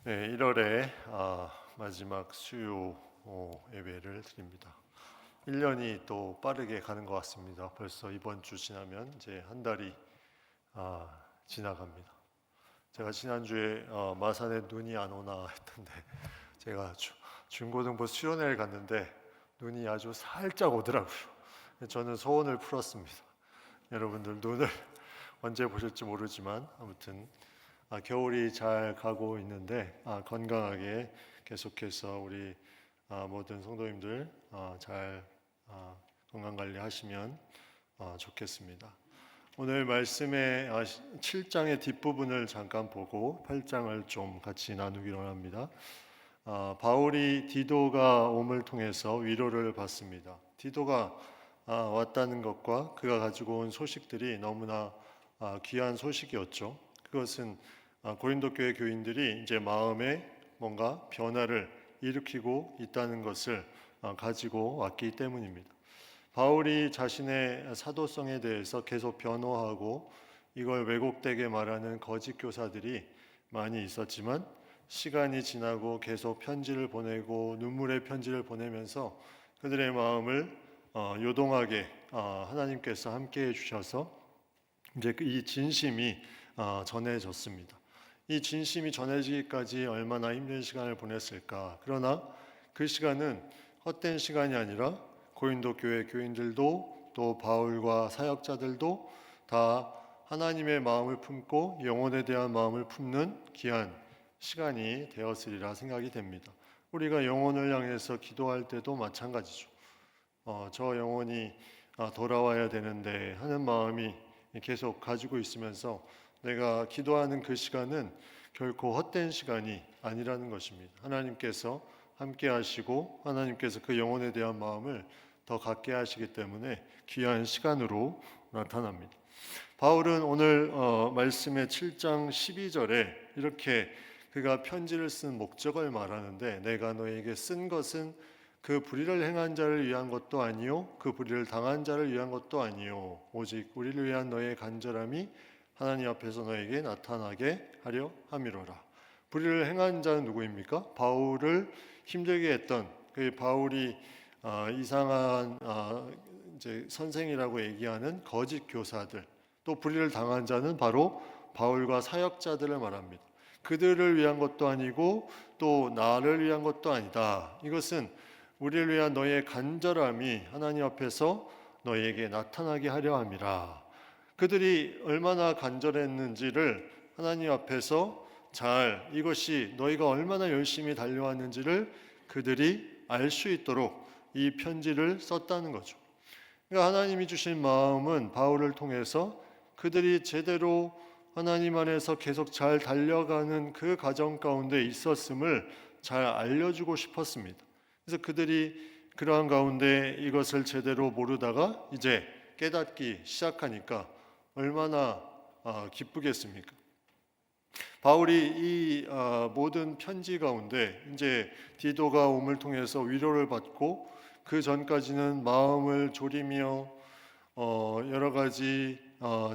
네, 1월에 마지막 수요 예배를 드립니다. 1년이 또 빠르게 가는 것 같습니다. 벌써 이번 주 지나면 이제 한 달이 지나갑니다. 제가 지난주에 마산에 눈이 안 오나 했던데 제가 중고등부 수련회를 갔는데 눈이 아주 살짝 오더라고요. 저는 소원을 풀었습니다. 여러분들 눈을 언제 보실지 모르지만 아무튼 겨울이 잘 가고 있는데 건강하게 계속해서 우리 모든 성도님들 잘 건강 관리하시면 좋겠습니다. 오늘 말씀의 7장의 뒷부분을 잠깐 보고 8장을 좀 같이 나누기로 합니다. 바울이 디도가 옴을 통해서 위로를 받습니다. 디도가 왔다는 것과 그가 가지고 온 소식들이 너무나 귀한 소식이었죠. 그것은 고린도 교회 교인들이 이제 마음에 뭔가 변화를 일으키고 있다는 것을 가지고 왔기 때문입니다. 바울이 자신의 사도성에 대해서 계속 변호하고 이걸 왜곡되게 말하는 거짓 교사들이 많이 있었지만 시간이 지나고 계속 편지를 보내고 눈물의 편지를 보내면서 그들의 마음을 요동하게 하나님께서 함께해 주셔서 이제 이 진심이 전해졌습니다. 이 진심이 전해지기까지 얼마나 힘든 시간을 보냈을까. 그러나 그 시간은 헛된 시간이 아니라 고린도 교회 교인들도 또 바울과 사역자들도 다 하나님의 마음을 품고 영혼에 대한 마음을 품는 귀한 시간이 되었으리라 생각이 됩니다. 우리가 영혼을 향해서 기도할 때도 마찬가지죠. 저 영혼이 돌아와야 되는데 하는 마음이 계속 가지고 있으면서 내가 기도하는 그 시간은 결코 헛된 시간이 아니라는 것입니다. 하나님께서 함께 하시고 하나님께서 그 영혼에 대한 마음을 더 갖게 하시기 때문에 귀한 시간으로 나타납니다. 바울은 오늘 말씀의 7장 12절에 이렇게 그가 편지를 쓴 목적을 말하는데 내가 너에게 쓴 것은 그 불의를 행한 자를 위한 것도 아니요 그 불의를 당한 자를 위한 것도 아니요 오직 우리를 위한 너의 간절함이 하나님 앞에서 너에게 나타나게 하려 함이로라. 불의를 행한 자는 누구입니까? 바울을 힘들게 했던 그 바울이 이상한 이제 선생이라고 얘기하는 거짓 교사들, 또 불의를 당한 자는 바로 바울과 사역자들을 말합니다. 그들을 위한 것도 아니고 또 나를 위한 것도 아니다. 이것은 우리를 위한 너의 간절함이 하나님 앞에서 너에게 나타나게 하려 함이라. 그들이 얼마나 간절했는지를 하나님 앞에서 잘 이것이 너희가 얼마나 열심히 달려왔는지를 그들이 알 수 있도록 이 편지를 썼다는 거죠. 그러니까 하나님이 주신 마음은 바울을 통해서 그들이 제대로 하나님 안에서 계속 잘 달려가는 그 과정 가운데 있었음을 잘 알려주고 싶었습니다. 그래서 그들이 그러한 가운데 이것을 제대로 모르다가 이제 깨닫기 시작하니까 얼마나 기쁘겠습니까? 바울이 이 모든 편지 가운데 이제 디도가 옴을 통해서 위로를 받고 그 전까지는 마음을 졸이며 여러 가지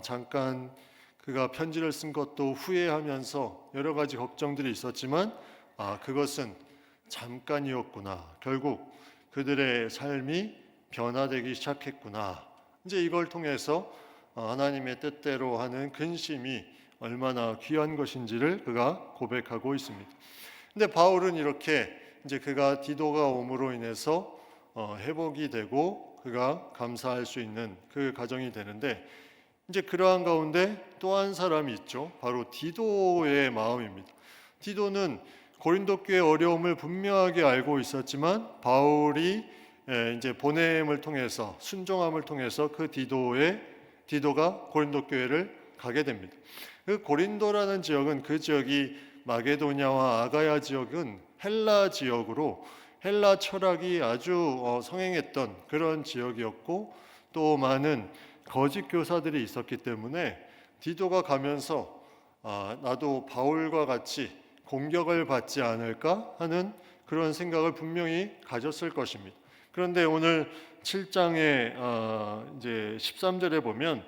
잠깐 그가 편지를 쓴 것도 후회하면서 여러 가지 걱정들이 있었지만 그것은 잠깐이었구나. 결국 그들의 삶이 변화되기 시작했구나. 이제 이걸 통해서 하나님의 뜻대로 하는 근심이 얼마나 귀한 것인지를 그가 고백하고 있습니다. 근데 바울은 이렇게 이제 그가 디도가 옴으로 인해서 회복이 되고 그가 감사할 수 있는 그 과정이 되는데 이제 그러한 가운데 또 한 사람이 있죠. 바로 디도의 마음입니다. 디도는 고린도 교회의 어려움을 분명하게 알고 있었지만 바울이 이제 보냄을 통해서 순종함을 통해서 그 디도가 고린도 교회를 가게 됩니다. 그 고린도라는 지역은 그 지역이 마게도냐와 아가야 지역은 헬라 지역으로 헬라 철학이 아주 성행했던 그런 지역이었고 또 많은 거짓 교사들이 있었기 때문에 디도가 가면서 나도 바울과 같이 공격을 받지 않을까 하는 그런 생각을 분명히 가졌을 것입니다. 그런데 오늘 7장의 이제 13절에 보면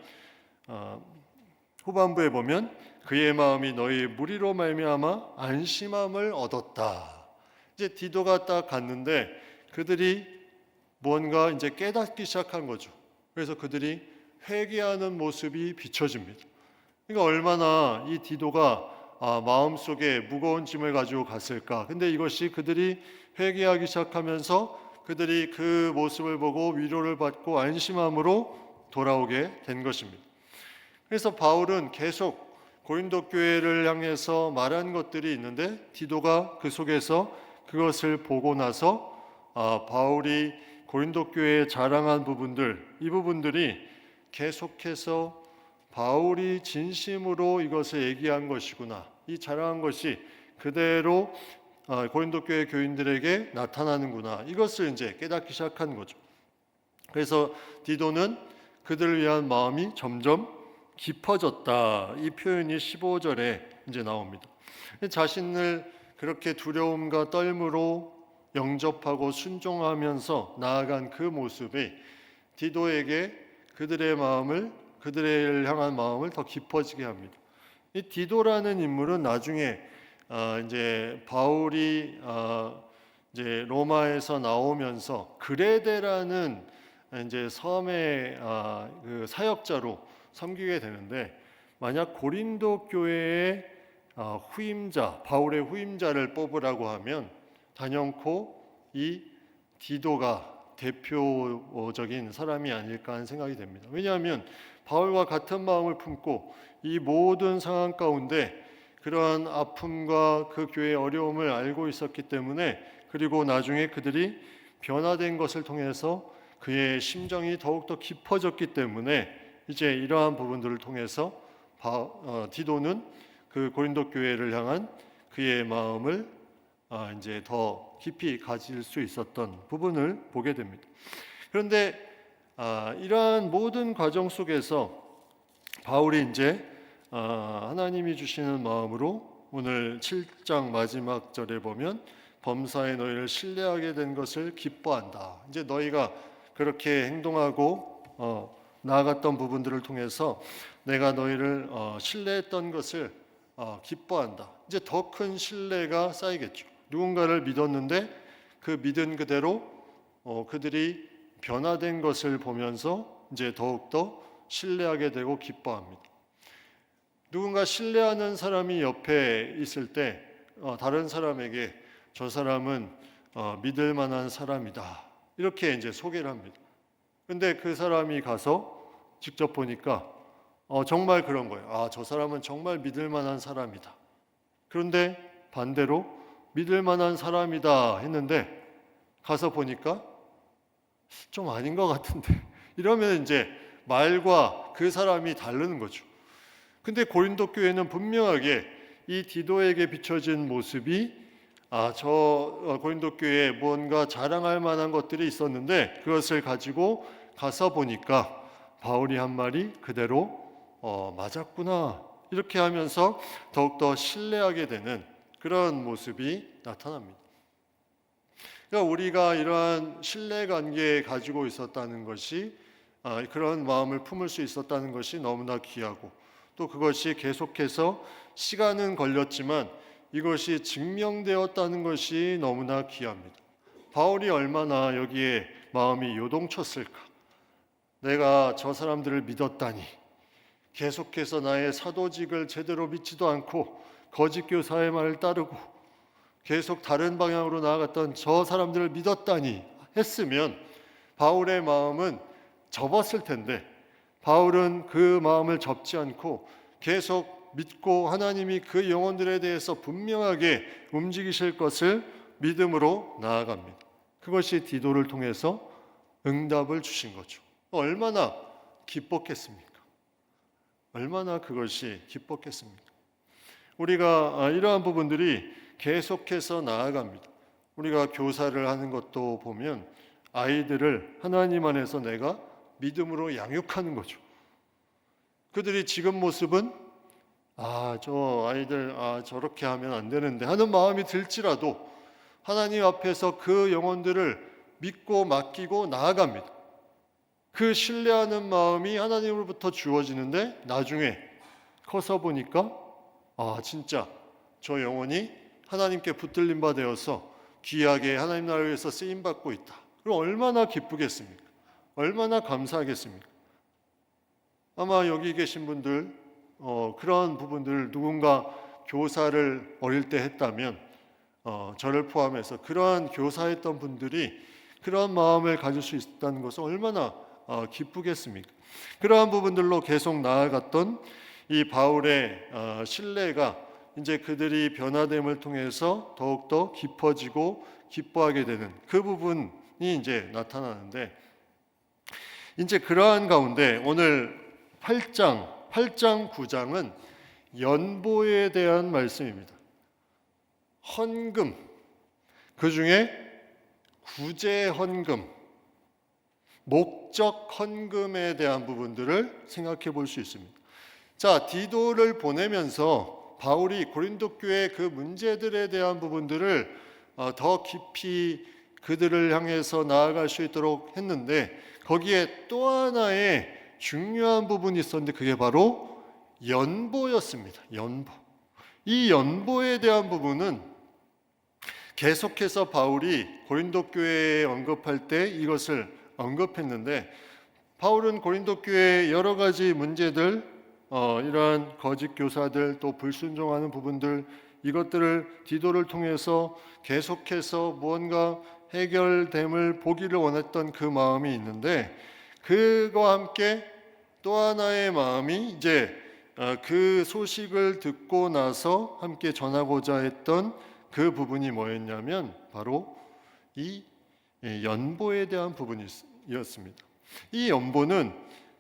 후반부에 보면 그의 마음이 너희 무리로 말미암아 안심함을 얻었다. 이제 디도가 딱 갔는데 그들이 뭔가 이제 깨닫기 시작한 거죠. 그래서 그들이 회개하는 모습이 비춰집니다. 그러니까 얼마나 이 디도가 마음속에 무거운 짐을 가지고 갔을까. 근데 이것이 그들이 회개하기 시작하면서 그들이 그 모습을 보고 위로를 받고 안심함으로 돌아오게 된 것입니다. 그래서 바울은 계속 고린도 교회를 향해서 말한 것들이 있는데 디도가 그 속에서 그것을 보고 나서 바울이 고린도 교회에 자랑한 부분들, 이 부분들이 계속해서 바울이 진심으로 이것을 얘기한 것이구나, 이 자랑한 것이 그대로 고린도 교회 교인들에게 나타나는구나, 이것을 이제 깨닫기 시작한 거죠. 그래서 디도는 그들을 위한 마음이 점점 깊어졌다. 이 표현이 15절에 이제 나옵니다. 자신을 그렇게 두려움과 떨므로 영접하고 순종하면서 나아간 그 모습이 디도에게 그들을 향한 마음을 더 깊어지게 합니다. 이 디도라는 인물은 나중에 이제 바울이 이제 로마에서 나오면서 그레데라는 이제 섬의 그 사역자로 섬기게 되는데, 만약 고린도 교회의 후임자, 바울의 후임자를 뽑으라고 하면 단연코 이 디도가 대표적인 사람이 아닐까 하는 생각이 됩니다. 왜냐하면 바울과 같은 마음을 품고 이 모든 상황 가운데 그러한 아픔과 그 교회의 어려움을 알고 있었기 때문에, 그리고 나중에 그들이 변화된 것을 통해서 그의 심정이 더욱더 깊어졌기 때문에 이제 이러한 부분들을 통해서 디도는 그 고린도 교회를 향한 그의 마음을 이제 더 깊이 가질 수 있었던 부분을 보게 됩니다. 그런데 이러한 모든 과정 속에서 바울이 이제 하나님이 주시는 마음으로 오늘 7장 마지막 절에 보면 범사에 너희를 신뢰하게 된 것을 기뻐한다. 이제 너희가 그렇게 행동하고 나아갔던 부분들을 통해서 내가 너희를 신뢰했던 것을 기뻐한다. 이제 더 큰 신뢰가 쌓이겠죠. 누군가를 믿었는데 그 믿은 그대로 그들이 변화된 것을 보면서 이제 더욱더 신뢰하게 되고 기뻐합니다. 누군가 신뢰하는 사람이 옆에 있을 때 다른 사람에게 저 사람은 믿을 만한 사람이다, 이렇게 이제 소개를 합니다. 근데 그 사람이 가서 직접 보니까 정말 그런 거예요. 저 사람은 정말 믿을 만한 사람이다. 그런데 반대로 믿을 만한 사람이다 했는데 가서 보니까 좀 아닌 것 같은데, 이러면 이제 말과 그 사람이 다르는 거죠. 근데 고린도 교회는 분명하게 이 디도에게 비춰진 모습이 저 고린도 교회에 뭔가 자랑할 만한 것들이 있었는데 그것을 가지고 가서 보니까 바울이 한 말이 그대로 맞았구나, 이렇게 하면서 더욱더 신뢰하게 되는 그런 모습이 나타납니다. 그러니까 우리가 이러한 신뢰관계에 가지고 있었다는 것이, 그런 마음을 품을 수 있었다는 것이 너무나 귀하고, 또 그것이 계속해서 시간은 걸렸지만 이것이 증명되었다는 것이 너무나 귀합니다. 바울이 얼마나 여기에 마음이 요동쳤을까. 내가 저 사람들을 믿었다니, 계속해서 나의 사도직을 제대로 믿지도 않고 거짓 교사의 말을 따르고 계속 다른 방향으로 나아갔던 저 사람들을 믿었다니 했으면 바울의 마음은 접었을 텐데, 바울은 그 마음을 접지 않고 계속 믿고 하나님이 그 영혼들에 대해서 분명하게 움직이실 것을 믿음으로 나아갑니다. 그것이 디도를 통해서 응답을 주신 거죠. 얼마나 기뻤겠습니까? 얼마나 그것이 기뻤겠습니까? 우리가 이러한 부분들이 계속해서 나아갑니다. 우리가 교사를 하는 것도 보면 아이들을 하나님 안에서 내가 믿음으로 양육하는 거죠. 그들이 지금 모습은 저 아이들 저렇게 하면 안 되는데 하는 마음이 들지라도 하나님 앞에서 그 영혼들을 믿고 맡기고 나아갑니다. 그 신뢰하는 마음이 하나님으로부터 주어지는데 나중에 커서 보니까 아, 진짜 저 영혼이 하나님께 붙들림 바 되어서 귀하게 하나님 나라를 위해서 쓰임 받고 있다. 그럼 얼마나 기쁘겠습니까? 얼마나 감사하겠습니까? 아마 여기 계신 분들 그런 부분들 누군가 교사를 어릴 때 했다면 저를 포함해서 그러한 교사했던 분들이 그러한 마음을 가질 수 있다는 것은 얼마나 기쁘겠습니까? 그러한 부분들로 계속 나아갔던 이 바울의 신뢰가 이제 그들이 변화됨을 통해서 더욱더 깊어지고 기뻐하게 되는 그 부분이 이제 나타나는데, 이제 그러한 가운데 오늘 8장, 9장은 연보에 대한 말씀입니다. 헌금, 그 중에 구제 헌금, 목적 헌금에 대한 부분들을 생각해 볼 수 있습니다. 자, 디도를 보내면서 바울이 고린도 교회의 그 문제들에 대한 부분들을 더 깊이 그들을 향해서 나아갈 수 있도록 했는데, 거기에 또 하나의 중요한 부분이 있었는데 그게 바로 연보였습니다. 연보. 이 연보에 대한 부분은 계속해서 바울이 고린도 교회에 언급할 때 이것을 언급했는데, 바울은 고린도 교회의 여러 가지 문제들, 이러한 거짓 교사들, 또 불순종하는 부분들, 이것들을 디도를 통해서 계속해서 무언가 해결됨을 보기를 원했던 그 마음이 있는데, 그와 함께 또 하나의 마음이 이제 그 소식을 듣고 나서 함께 전하고자 했던 그 부분이 뭐였냐면 바로 이 연보에 대한 부분이었습니다. 이 연보는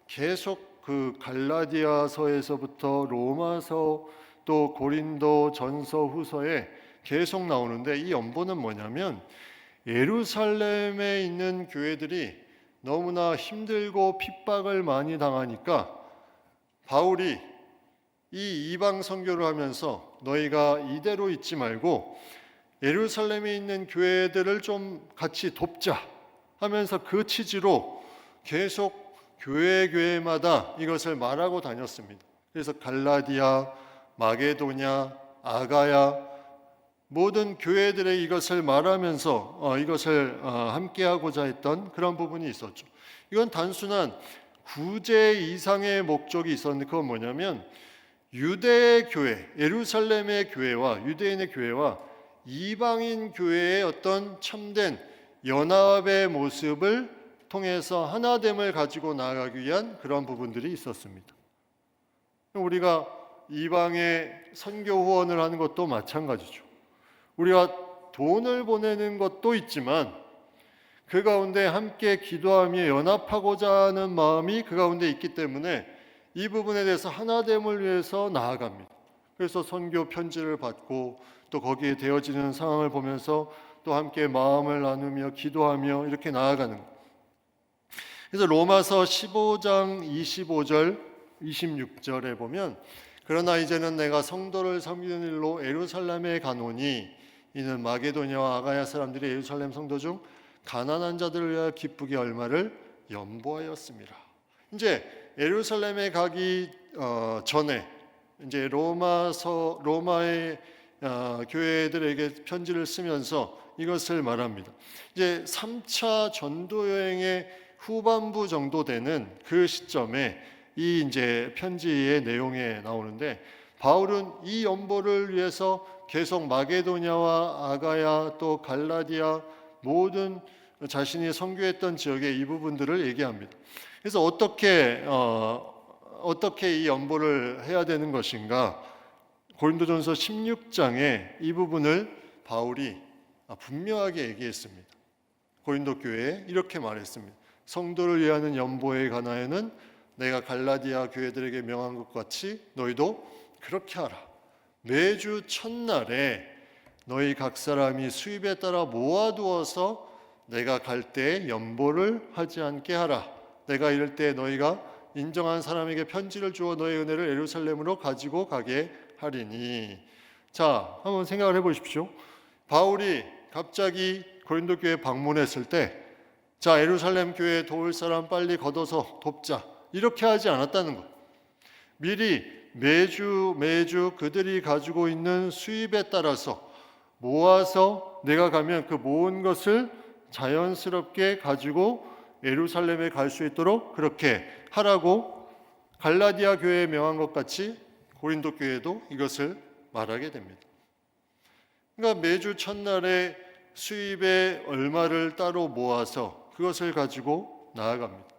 계속 그 갈라디아서에서부터 로마서 또 고린도 전서 후서에 계속 나오는데, 이 연보는 뭐냐면 예루살렘에 있는 교회들이 너무나 힘들고 핍박을 많이 당하니까 바울이 이 이방 선교를 하면서 너희가 이대로 있지 말고 예루살렘에 있는 교회들을 좀 같이 돕자 하면서 그 취지로 계속 교회마다 이것을 말하고 다녔습니다. 그래서 갈라디아, 마게도냐, 아가야 모든 교회들의 이것을 말하면서 이것을 함께하고자 했던 그런 부분이 있었죠. 이건 단순한 구제 이상의 목적이 있었는데, 그건 뭐냐면 유대의 교회, 예루살렘의 교회와 유대인의 교회와 이방인 교회의 어떤 참된 연합의 모습을 통해서 하나됨을 가지고 나아가기 위한 그런 부분들이 있었습니다. 우리가 이방에 선교 후원을 하는 것도 마찬가지죠. 우리가 돈을 보내는 것도 있지만 그 가운데 함께 기도하며 연합하고자 하는 마음이 그 가운데 있기 때문에 이 부분에 대해서 하나됨을 위해서 나아갑니다. 그래서 선교 편지를 받고 또 거기에 되어지는 상황을 보면서 또 함께 마음을 나누며 기도하며 이렇게 나아가는 거예요. 그래서 로마서 15장 25절 26절에 보면, 그러나 이제는 내가 성도를 섬기는 일로 예루살렘에 가노니 이는 마게도냐와 아가야 사람들이 예루살렘 성도 중 가난한 자들을 위하여 기쁘게 얼마를 연보하였습니다. 이제 예루살렘에 가기 전에 이제 로마의 교회들에게 편지를 쓰면서 이것을 말합니다. 이제 3차 전도 여행의 후반부 정도 되는 그 시점에 이 이제 편지의 내용에 나오는데, 바울은 이 연보를 위해서 계속 마게도냐와 아가야 또 갈라디아 모든 자신이 선교했던 지역의 이 부분들을 얘기합니다. 그래서 어떻게 이 연보를 해야 되는 것인가? 고린도전서 16장에 이 부분을 바울이 분명하게 얘기했습니다. 고린도 교회에 이렇게 말했습니다. 성도를 위하는 연보에 관하여는 내가 갈라디아 교회들에게 명한 것 같이 너희도 그렇게 하라. 매주 첫날에 너희 각 사람이 수입에 따라 모아두어서 내가 갈 때 연보를 하지 않게 하라. 내가 이럴 때 너희가 인정한 사람에게 편지를 주어 너희 은혜를 예루살렘으로 가지고 가게 하리니. 자, 한번 생각을 해보십시오. 바울이 갑자기 고린도 교회에 방문했을 때, 자, 예루살렘 교회에 도울 사람 빨리 걷어서 돕자, 이렇게 하지 않았다는 것. 미리 매주 그들이 가지고 있는 수입에 따라서 모아서 내가 가면 그 모은 것을 자연스럽게 가지고 예루살렘에 갈 수 있도록 그렇게 하라고 갈라디아 교회에 명한 것 같이 고린도 교회도 이것을 말하게 됩니다. 그러니까 매주 첫날에 수입의 얼마를 따로 모아서 그것을 가지고 나아갑니다.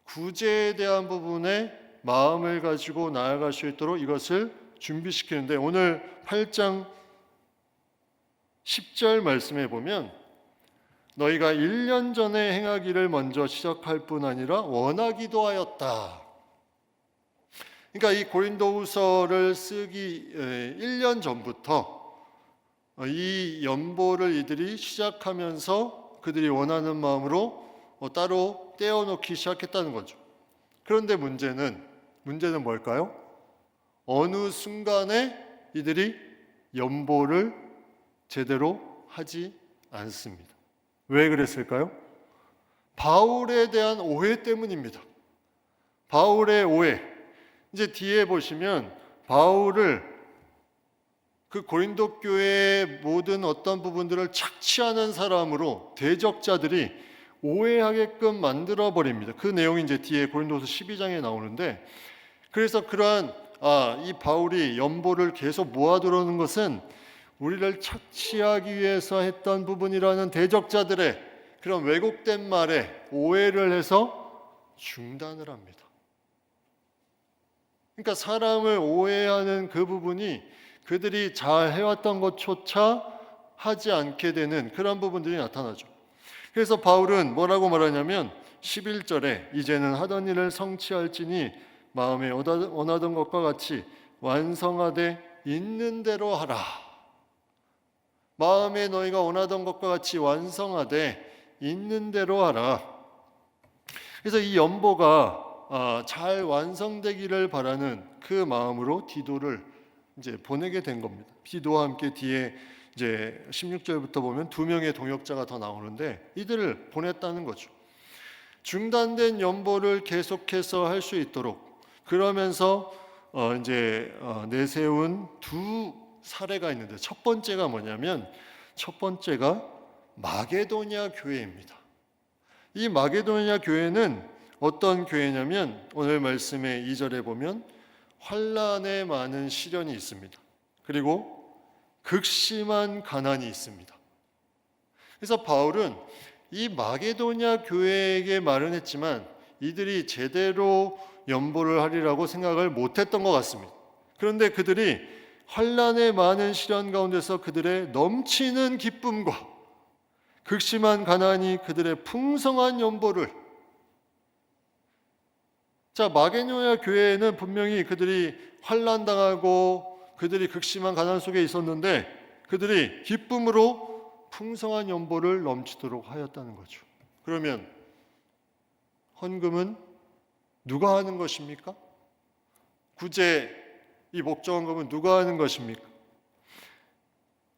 구제에 대한 부분에 마음을 가지고 나아갈 수 있도록 이것을 준비시키는데 오늘 8장 10절 말씀에 보면 너희가 1년 전에 행하기를 먼저 시작할 뿐 아니라 원하기도 하였다. 그러니까 이 고린도후서를 쓰기 1년 전부터 이 연보를 이들이 시작하면서 그들이 원하는 마음으로 따로 떼어놓기 시작했다는 거죠. 그런데 문제는 뭘까요? 어느 순간에 이들이 연보를 제대로 하지 않습니다. 왜 그랬을까요? 바울에 대한 오해 때문입니다. 바울의 오해. 이제 뒤에 보시면 바울을 그 고린도 교회의 모든 어떤 부분들을 착취하는 사람으로 대적자들이 오해하게끔 만들어 버립니다. 그 내용이 이제 뒤에 고린도서 12장에 나오는데 그래서 그러한 이 바울이 연보를 계속 모아 들어오는 것은 우리를 착취하기 위해서 했던 부분이라는 대적자들의 그런 왜곡된 말에 오해를 해서 중단을 합니다. 그러니까 사람을 오해하는 그 부분이 그들이 잘 해왔던 것조차 하지 않게 되는 그런 부분들이 나타나죠. 그래서 바울은 뭐라고 말하냐면 11절에 이제는 하던 일을 성취할지니 마음에 원하던 것과 같이 완성하되 있는 대로 하라. 마음에 너희가 원하던 것과 같이 완성하되 있는 대로 하라. 그래서 이 연보가 잘 완성되기를 바라는 그 마음으로 디도를 이제 보내게 된 겁니다. 디도와 함께 뒤에 이제 16절부터 보면 두 명의 동역자가 더 나오는데 이들을 보냈다는 거죠. 중단된 연보를 계속해서 할 수 있도록 그러면서 이제 내세운 두 사례가 있는데 첫 번째가 뭐냐면 첫 번째가 마게도냐 교회입니다. 이 마게도냐 교회는 어떤 교회냐면 오늘 말씀의 2절에 보면 환난에 많은 시련이 있습니다. 그리고 극심한 가난이 있습니다. 그래서 바울은 이 마게도냐 교회에게 말은 했지만 이들이 제대로 연보를 하리라고 생각을 못했던 것 같습니다. 그런데 그들이 환난에 많은 시련 가운데서 그들의 넘치는 기쁨과 극심한 가난이 그들의 풍성한 연보를 마게도냐 교회에는 분명히 그들이 환난당하고 그들이 극심한 가난 속에 있었는데 그들이 기쁨으로 풍성한 연보를 넘치도록 하였다는 거죠. 그러면 헌금은 누가 하는 것입니까? 구제 이 목적 헌금은 누가 하는 것입니까?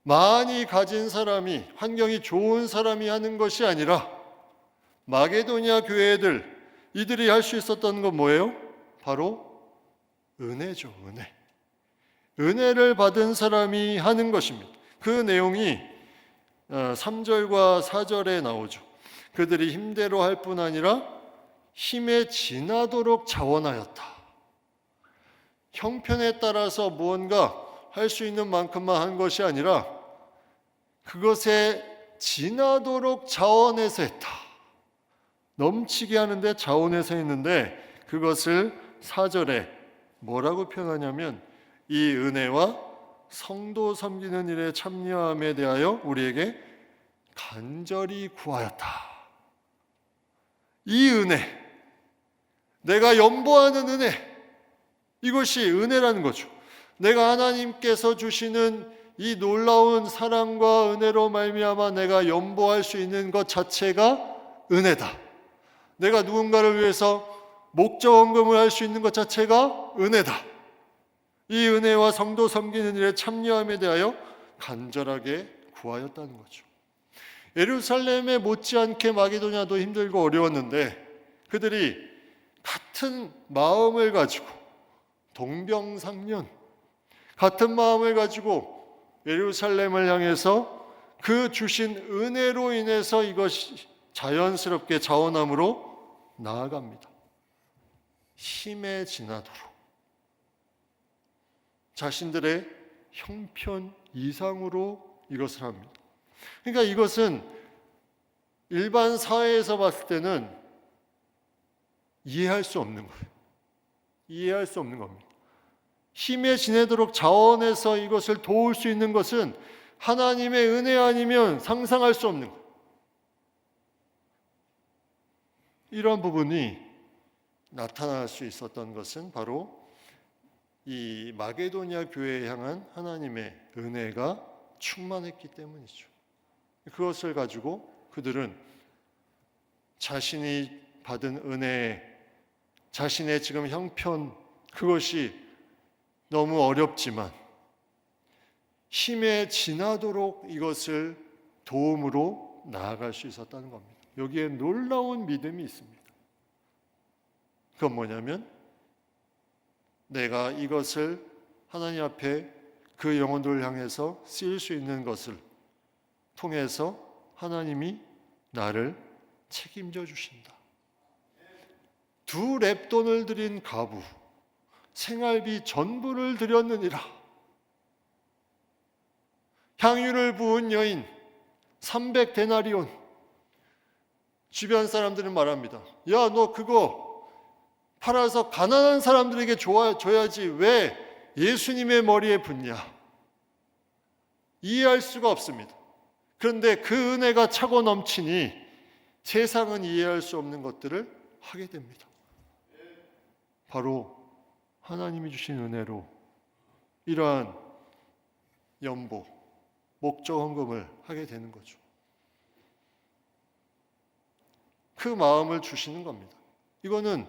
많이 가진 사람이 환경이 좋은 사람이 하는 것이 아니라 마게도냐 교회들 이들이 할 수 있었던 건 뭐예요? 바로 은혜죠. 은혜를 받은 사람이 하는 것입니다. 그 내용이 3절과 4절에 나오죠. 그들이 힘대로 할 뿐 아니라 힘에 지나도록 자원하였다. 형편에 따라서 무언가 할 수 있는 만큼만 한 것이 아니라 그것에 지나도록 자원해서 했다. 넘치게 하는데 자원해서 했는데 그것을 4절에 뭐라고 표현하냐면 이 은혜와 성도 섬기는 일에 참여함에 대하여 우리에게 간절히 구하였다. 이 은혜, 내가 연보하는 은혜, 이것이 은혜라는 거죠. 내가 하나님께서 주시는 이 놀라운 사랑과 은혜로 말미암아 내가 연보할 수 있는 것 자체가 은혜다. 내가 누군가를 위해서 목적 헌금을 할 수 있는 것 자체가 은혜다. 이 은혜와 성도 섬기는 일에 참여함에 대하여 간절하게 구하였다는 거죠. 예루살렘에 못지않게 마게도냐도 힘들고 어려웠는데 그들이 같은 마음을 가지고 동병상련, 같은 마음을 가지고 예루살렘을 향해서 그 주신 은혜로 인해서 이것이 자연스럽게 자원함으로 나아갑니다. 힘에 지나도록 자신들의 형편 이상으로 이것을 합니다. 그러니까 이것은 일반 사회에서 봤을 때는 이해할 수 없는 거예요. 이해할 수 없는 겁니다. 힘에 지내도록 자원해서 이것을 도울 수 있는 것은 하나님의 은혜 아니면 상상할 수 없는 거예요. 이런 부분이 나타날 수 있었던 것은 바로 이 마게도냐 교회에 향한 하나님의 은혜가 충만했기 때문이죠. 그것을 가지고 그들은 자신이 받은 은혜, 자신의 지금 형편, 그것이 너무 어렵지만 힘에 지나도록 이것을 도움으로 나아갈 수 있었다는 겁니다. 여기에 놀라운 믿음이 있습니다. 그건 뭐냐면 내가 이것을 하나님 앞에 그 영혼들을 향해서 쓰일 수 있는 것을 통해서 하나님이 나를 책임져 주신다. 2렙돈을 드린 과부, 생활비 전부를 드렸느니라. 향유를 부은 여인 300데나리온. 주변 사람들은 말합니다. 야, 너 그거 팔아서 가난한 사람들에게 줘야지 왜 예수님의 머리에 붓냐? 이해할 수가 없습니다. 그런데 그 은혜가 차고 넘치니 세상은 이해할 수 없는 것들을 하게 됩니다. 바로 하나님이 주신 은혜로 이러한 연보, 목적 헌금을 하게 되는 거죠. 그 마음을 주시는 겁니다. 이거는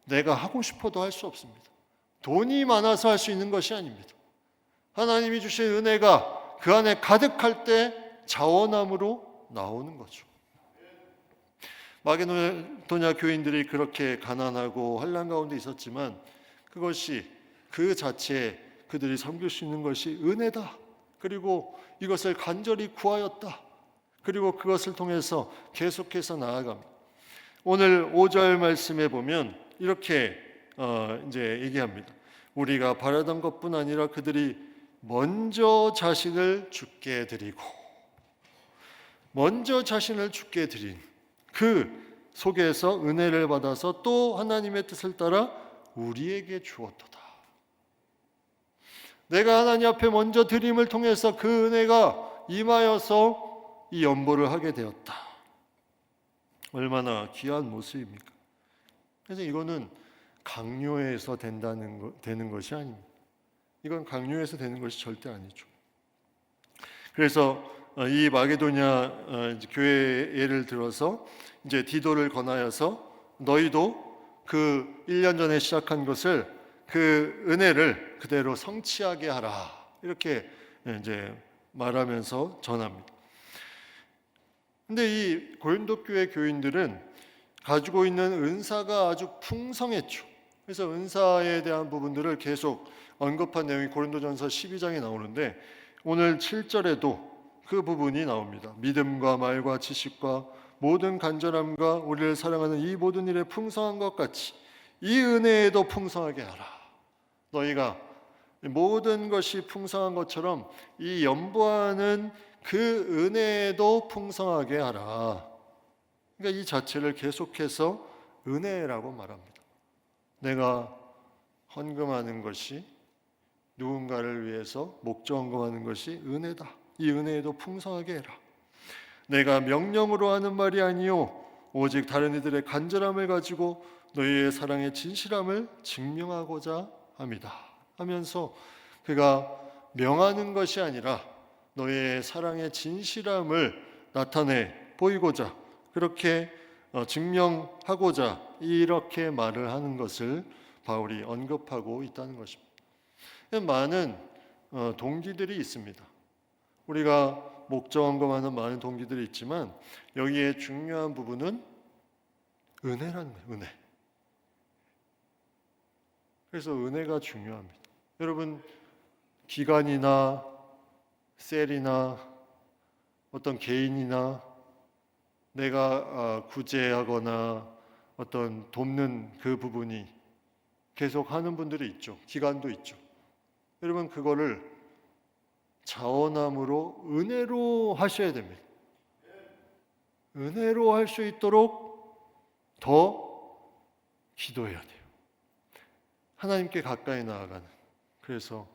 내가 하고 싶어도 할 수 없습니다. 돈이 많아서 할 수 있는 것이 아닙니다. 하나님이 주신 은혜가 그 안에 가득할 때 자원함으로 나오는 거죠. 마게도냐 교인들이 그렇게 가난하고 환난 가운데 있었지만 그것이 그 자체에 그들이 섬길 수 있는 것이 은혜다. 그리고 이것을 간절히 구하였다. 그리고 그것을 통해서 계속해서 나아갑니다. 오늘 5절 말씀에 보면 이렇게 이제 얘기합니다. 우리가 바라던 것뿐 아니라 그들이 먼저 자신을 주께 드리고 먼저 자신을 주께 드린 그 속에서 은혜를 받아서 또 하나님의 뜻을 따라 우리에게 주었도다. 내가 하나님 앞에 먼저 드림을 통해서 그 은혜가 임하여서 이 연보를 하게 되었다. 얼마나 귀한 모습입니까? 그래서 이거는 강요해서 되는 것이 아닙니다. 이건 강요해서 되는 것이 절대 아니죠. 그래서 이 마게도냐 교회 예를 들어서 이제 디도를 권하여서 너희도 그 1년 전에 시작한 것을 그 은혜를 그대로 성취하게 하라. 이렇게 이제 말하면서 전합니다. 근데 이 고린도 교회 교인들은 가지고 있는 은사가 아주 풍성했죠. 그래서 은사에 대한 부분들을 계속 언급한 내용이 고린도전서 12장에 나오는데 오늘 7절에도 그 부분이 나옵니다. 믿음과 말과 지식과 모든 간절함과 우리를 사랑하는 이 모든 일에 풍성한 것 같이 이 은혜에도 풍성하게 하라. 너희가 모든 것이 풍성한 것처럼 이 연보하는 그 은혜에도 풍성하게 하라. 그러니까 이 자체를 계속해서 은혜라고 말합니다. 내가 헌금하는 것이 누군가를 위해서 목적 헌금하는 것이 은혜다. 이 은혜에도 풍성하게 해라. 내가 명령으로 하는 말이 아니요 오직 다른 이들의 간절함을 가지고 너희의 사랑의 진실함을 증명하고자 합니다. 하면서 그가 명하는 것이 아니라 너희의 사랑의 진실함을 나타내 보이고자 그렇게 증명하고자 이렇게 말을 하는 것을 바울이 언급하고 있다는 것입니다. 많은 동기들이 있습니다. 우리가 목적 헌금하는 많은 동기들이 있지만 여기에 중요한 부분은 은혜라는 거예요. 은혜. 그래서 은혜가 중요합니다. 여러분, 기관이나 셀이나 어떤 개인이나 내가 구제하거나 어떤 돕는 그 부분이 계속 하는 분들이 있죠. 기관도 있죠. 여러분, 그거를 자원함으로 은혜로 하셔야 됩니다. 은혜로 할 수 있도록 더 기도해야 돼요. 하나님께 가까이 나아가는. 그래서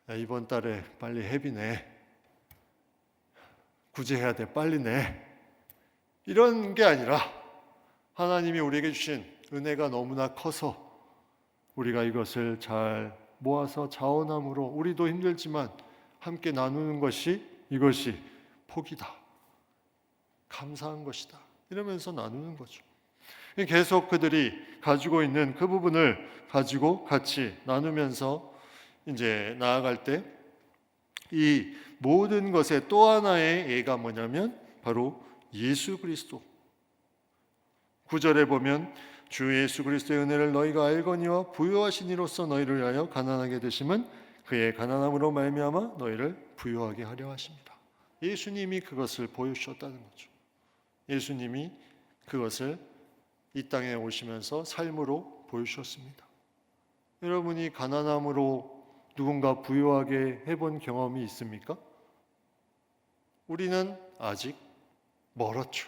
야, 이번 달에 빨리 회비 내. 구제해야 돼. 빨리 내. 이런 게 아니라 하나님이 우리에게 주신 은혜가 너무나 커서 우리가 이것을 잘 모아서 자원함으로 우리도 힘들지만 함께 나누는 것이 이것이 복이다. 감사한 것이다. 이러면서 나누는 거죠. 계속 그들이 가지고 있는 그 부분을 가지고 같이 나누면서 이제 나아갈 때 이 모든 것의 또 하나의 예가 뭐냐면 바로 예수 그리스도. 9절에 보면 주 예수 그리스도의 은혜를 너희가 알거니와 부요하신 이로써 너희를 위하여 가난하게 되심은 그의 가난함으로 말미암아 너희를 부요하게 하려 하십니다. 예수님이 그것을 보여주셨다는 거죠. 예수님이 그것을 이 땅에 오시면서 삶으로 보여주셨습니다. 여러분이 가난함으로 누군가 부유하게 해본 경험이 있습니까? 우리는 아직 멀었죠.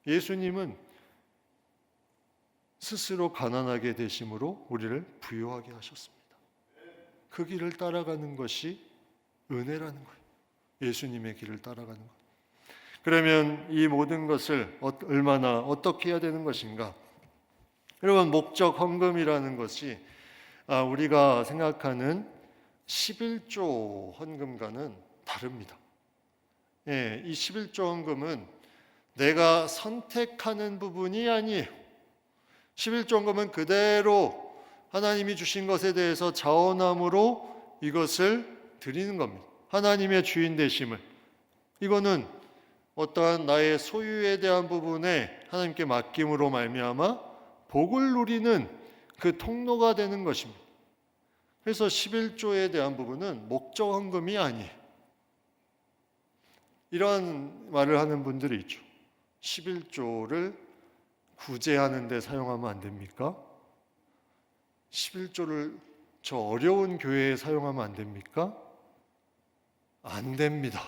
예수님은 스스로 가난하게 되심으로 우리를 부유하게 하셨습니다. 그 길을 따라가는 것이 은혜라는 거예요. 예수님의 길을 따라가는 것. 그러면 이 모든 것을 얼마나 어떻게 해야 되는 것인가? 여러분, 목적 헌금이라는 것이 우리가 생각하는 11조 헌금과는 다릅니다. 예, 이 11조 헌금은 내가 선택하는 부분이 아니에요. 11조 헌금은 그대로 하나님이 주신 것에 대해서 자원함으로 이것을 드리는 겁니다. 하나님의 주인 되심을. 이거는 어떠한 나의 소유에 대한 부분에 하나님께 맡김으로 말미암아 복을 누리는 그 통로가 되는 것입니다. 그래서 11조에 대한 부분은 목적 헌금이 아니에요. 이런 말을 하는 분들이 있죠. 11조를 구제하는 데 사용하면 안 됩니까? 11조를 저 어려운 교회에 사용하면 안 됩니까? 안 됩니다.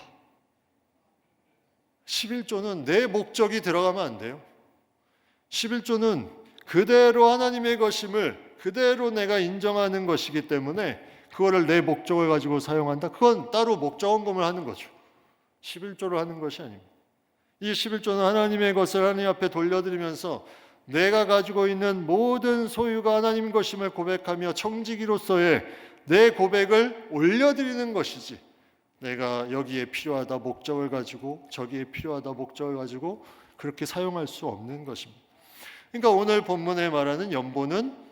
11조는 내 목적이 들어가면 안 돼요. 11조는 그대로 하나님의 것임을 그대로 내가 인정하는 것이기 때문에 그거를 내 목적을 가지고 사용한다? 그건 따로 목적 헌금을 하는 거죠. 11조를 하는 것이 아닙니다. 이 11조는 하나님의 것을 하나님 앞에 돌려드리면서 내가 가지고 있는 모든 소유가 하나님 것임을 고백하며 청지기로서의 내 고백을 올려드리는 것이지, 내가 여기에 필요하다 목적을 가지고 저기에 필요하다 목적을 가지고 그렇게 사용할 수 없는 것입니다. 그러니까 오늘 본문에 말하는 연보는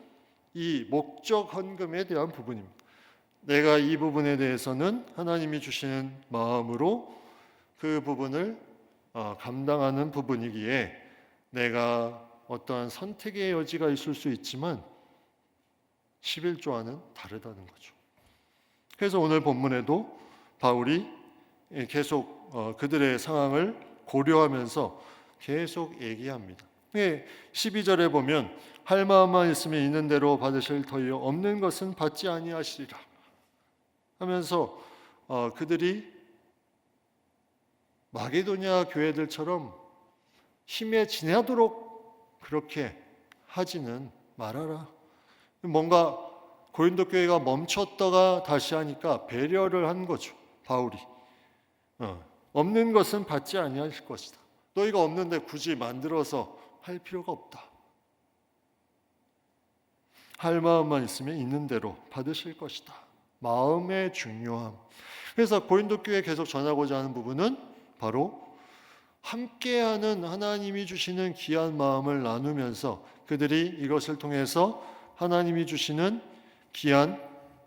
이 목적 헌금에 대한 부분입니다. 내가 이 부분에 대해서는 하나님이 주시는 마음으로 그 부분을 감당하는 부분이기에 내가 어떠한 선택의 여지가 있을 수 있지만 11조와는 다르다는 거죠. 그래서 오늘 본문에도 바울이 계속 그들의 상황을 고려하면서 계속 얘기합니다. 12절에 보면 할 마음만 있으면 있는 대로 받으실 터이요 없는 것은 받지 아니하시리라 하면서 그들이 마게도냐 교회들처럼 힘에 지나도록 그렇게 하지는 말아라. 뭔가 고린도 교회가 멈췄다가 다시 하니까 배려를 한 거죠. 바울이 없는 것은 받지 아니하실 것이다. 너희가 없는데 굳이 만들어서 할 필요가 없다. 할 마음만 있으면 있는 대로 받으실 것이다. 마음의 중요함. 그래서 고린도 교회에 계속 전하고자 하는 부분은 바로 함께하는 하나님이 주시는 귀한 마음을 나누면서 그들이 이것을 통해서 하나님이 주시는 귀한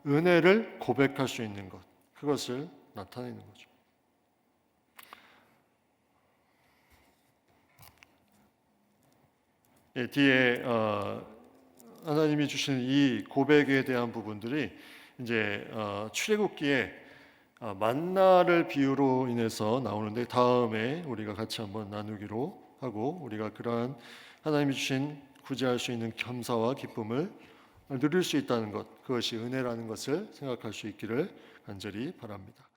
은혜를 고백할 수 있는 것, 그것을 나타내는 거죠. 뒤에 하나님이 주신 이 고백에 대한 부분들이 이제 출애굽기에 만나를 비유로 인해서 나오는데 다음에 우리가 같이 한번 나누기로 하고 우리가 그러한 하나님이 주신 구제할 수 있는 감사와 기쁨을 누릴 수 있다는 것, 그것이 은혜라는 것을 생각할 수 있기를 간절히 바랍니다.